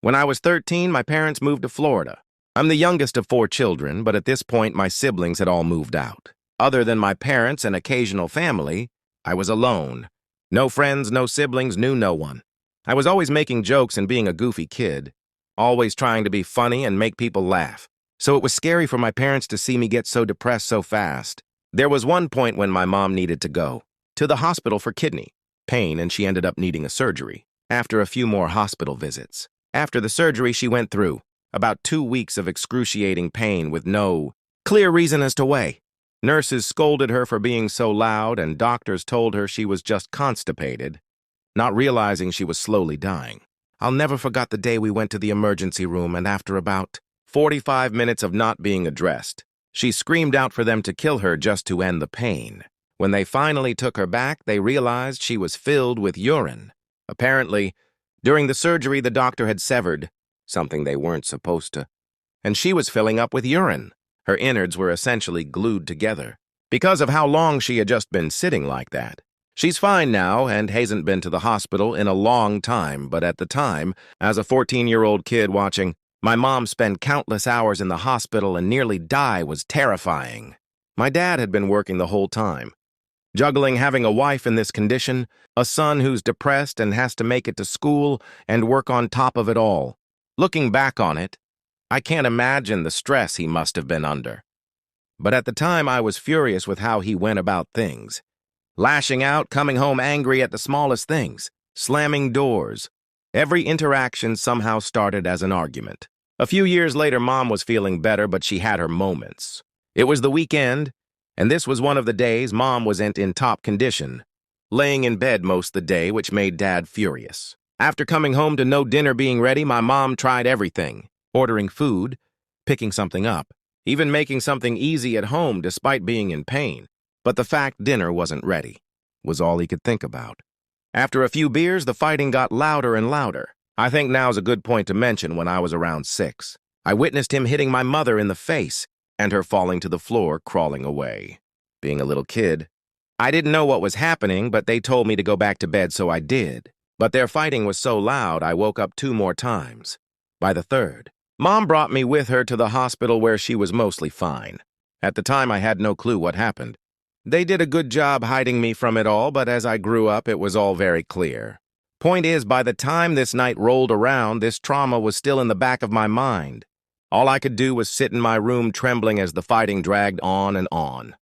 When I was 13, my parents moved to Florida. I'm the youngest of 4 children, but at this point, my siblings had all moved out. Other than my parents and occasional family, I was alone. No friends, no siblings, knew no one. I was always making jokes and being a goofy kid, always trying to be funny and make people laugh. So it was scary for my parents to see me get so depressed so fast. There was one point when my mom needed to go to the hospital for kidney pain, and she ended up needing a surgery. After a few more hospital visits. After the surgery, she went through about 2 weeks of excruciating pain with no clear reason as to why. Nurses scolded her for being so loud, and doctors told her she was just constipated, not realizing she was slowly dying. I'll never forget the day we went to the emergency room, and after about 45 minutes of not being addressed, she screamed out for them to kill her just to end the pain. When they finally took her back, they realized she was filled with urine. Apparently, during the surgery, the doctor had severed something they weren't supposed to, and she was filling up with urine. Her innards were essentially glued together because of how long she had just been sitting like that. She's fine now and hasn't been to the hospital in a long time, but at the time, as a 14-year-old kid watching my mom spend countless hours in the hospital and nearly die was terrifying. My dad had been working the whole time, juggling having a wife in this condition, a son who's depressed and has to make it to school and work on top of it all. Looking back on it, I can't imagine the stress he must have been under. But at the time, I was furious with how he went about things. Lashing out, coming home angry at the smallest things, slamming doors. Every interaction somehow started as an argument. A few years later, Mom was feeling better, but she had her moments. It was the weekend, and this was one of the days Mom wasn't in top condition, laying in bed most of the day, which made Dad furious. After coming home to no dinner being ready, my mom tried everything, ordering food, picking something up, even making something easy at home despite being in pain. But the fact dinner wasn't ready was all he could think about. After a few beers, the fighting got louder and louder. I think now's a good point to mention when I was around 6. I witnessed him hitting my mother in the face and her falling to the floor, crawling away. Being a little kid, I didn't know what was happening, but they told me to go back to bed, so I did. But their fighting was so loud, I woke up 2 more times. By the 3rd, Mom brought me with her to the hospital where she was mostly fine. At the time, I had no clue what happened. They did a good job hiding me from it all, but as I grew up, it was all very clear. Point is, by the time this night rolled around, this trauma was still in the back of my mind. All I could do was sit in my room trembling as the fighting dragged on and on.